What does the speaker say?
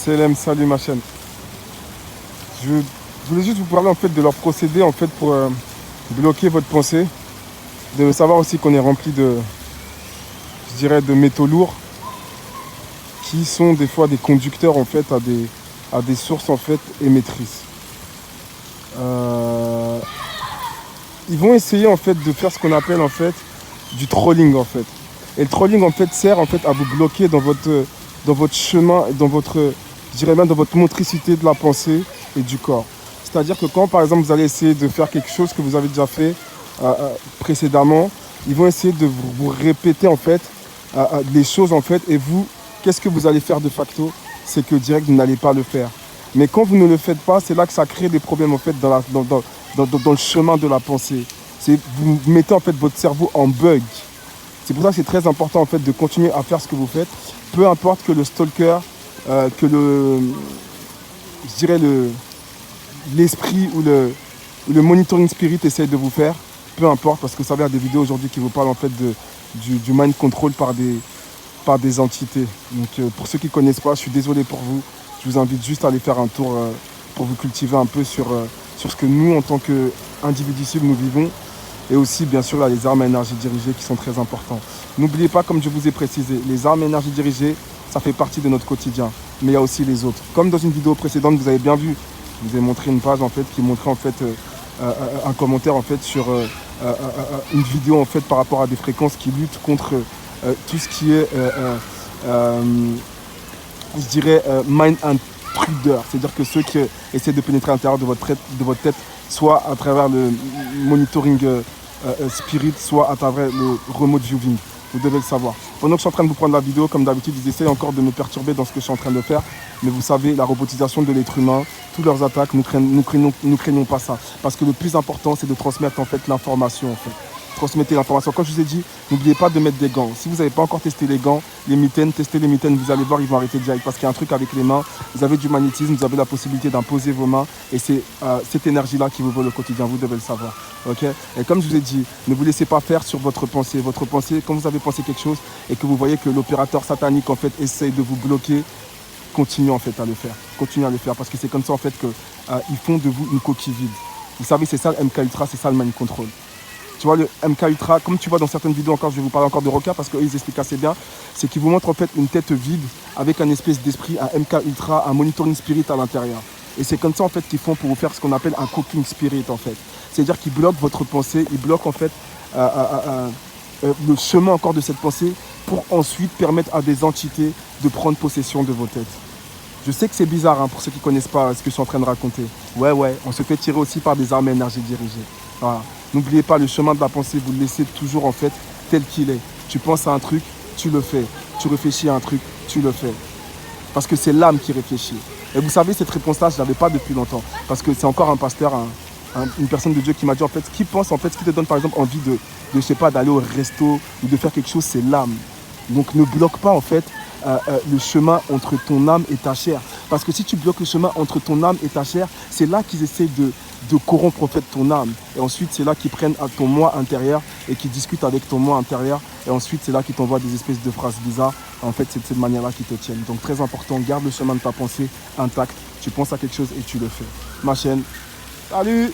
Salam, salut ma chaîne. Je voulais juste vous parler en fait de leur procédé en fait pour bloquer votre pensée. Vous devez savoir aussi qu'on est rempli de, je dirais, de métaux lourds qui sont des fois des conducteurs en fait à des sources en fait émettrices. Ils vont essayer en fait de faire ce qu'on appelle en fait du trolling en fait. Et le trolling en fait sert en fait à vous bloquer dans votre chemin, dans votre, je dirais même dans votre motricité de la pensée et du corps. C'est-à-dire que quand par exemple vous allez essayer de faire quelque chose que vous avez déjà fait précédemment, ils vont essayer de vous répéter en fait les choses en fait, et vous, qu'est-ce que vous allez faire de facto? C'est que direct vous n'allez pas le faire. Mais quand vous ne le faites pas, c'est là que ça crée des problèmes en fait dans le chemin de la pensée. Vous mettez en fait votre cerveau en bug. C'est pour ça que c'est très important en fait de continuer à faire ce que vous faites, peu importe que le stalker, que je dirais l'esprit ou le monitoring spirit essaye de vous faire, peu importe, parce que ça va, il y a des vidéos aujourd'hui qui vous parlent en fait du mind control par des entités. Donc pour ceux qui ne connaissent pas, je suis désolé pour vous. Je vous invite juste à aller faire un tour pour vous cultiver un peu sur ce que nous, en tant qu'individus cibles, nous vivons. Et aussi, bien sûr, là, les armes à énergie dirigée qui sont très importants. N'oubliez pas, comme je vous ai précisé, les armes à énergie dirigée, ça fait partie de notre quotidien. Mais il y a aussi les autres. Comme dans une vidéo précédente, vous avez bien vu, je vous ai montré une page en fait qui montrait en fait un commentaire en fait sur une vidéo en fait par rapport à des fréquences qui luttent contre tout ce qui est, je dirais, mind intruder. C'est-à-dire que ceux qui essaient de pénétrer à l'intérieur de votre tête, soit à travers le monitoring spirit, soit à travers le remote viewing. Vous devez le savoir. Pendant que je suis en train de vous prendre la vidéo, comme d'habitude, ils essayent encore de me perturber dans ce que je suis en train de faire. Mais vous savez, la robotisation de l'être humain, toutes leurs attaques, nous craignons pas ça. Parce que le plus important, c'est de transmettre en fait l'information. En fait. Transmettez l'information. Comme je vous ai dit, n'oubliez pas de mettre des gants. Si vous n'avez pas encore testé les gants, les mitaines, testez les mitaines, vous allez voir, ils vont arrêter direct. Parce qu'il y a un truc avec les mains, vous avez du magnétisme, vous avez la possibilité d'imposer vos mains. Et c'est cette énergie-là qui vous vaut le quotidien, vous devez le savoir. Okay, et comme je vous ai dit, ne vous laissez pas faire sur votre pensée. Votre pensée, quand vous avez pensé quelque chose et que vous voyez que l'opérateur satanique en fait essaye de vous bloquer, continuez en fait à le faire. Continuez à le faire parce que c'est comme ça en fait qu'ils font de vous une coquille vide. Vous savez, c'est ça le MK Ultra, c'est ça le mind control. Tu vois, le MK Ultra, comme tu vois dans certaines vidéos encore, je vais vous parler encore de Roca parce qu'eux ils expliquent assez bien, c'est qu'ils vous montrent en fait une tête vide avec un espèce d'esprit, un MK Ultra, un monitoring spirit à l'intérieur. Et c'est comme ça en fait qu'ils font pour vous faire ce qu'on appelle un cooking spirit en fait. C'est-à-dire qu'ils bloquent votre pensée, ils bloquent en fait le chemin encore de cette pensée pour ensuite permettre à des entités de prendre possession de vos têtes. Je sais que c'est bizarre hein, pour ceux qui ne connaissent pas ce que je suis en train de raconter. Ouais, on se fait tirer aussi par des armes à énergie dirigées. Voilà. N'oubliez pas, le chemin de la pensée, vous le laissez toujours en fait tel qu'il est. Tu penses à un truc, tu le fais. Tu réfléchis à un truc, tu le fais. Parce que c'est l'âme qui réfléchit. Et vous savez, cette réponse-là, je ne l'avais pas depuis longtemps. Parce que c'est encore un pasteur, une personne de Dieu qui m'a dit en fait, ce qui pense, en fait, ce qui te donne par exemple envie de je sais pas, d'aller au resto ou de faire quelque chose, c'est l'âme. Donc ne bloque pas en fait le chemin entre ton âme et ta chair. Parce que si tu bloques le chemin entre ton âme et ta chair, c'est là qu'ils essaient de corrompre en fait ton âme. Et ensuite, c'est là qu'ils prennent à ton moi intérieur et qu'ils discutent avec ton moi intérieur. Et ensuite, c'est là qu'ils t'envoient des espèces de phrases bizarres. En fait, c'est de cette manière-là qu'ils te tiennent. Donc très important, garde le chemin de ta pensée intact. Tu penses à quelque chose et tu le fais. Ma chaîne, salut!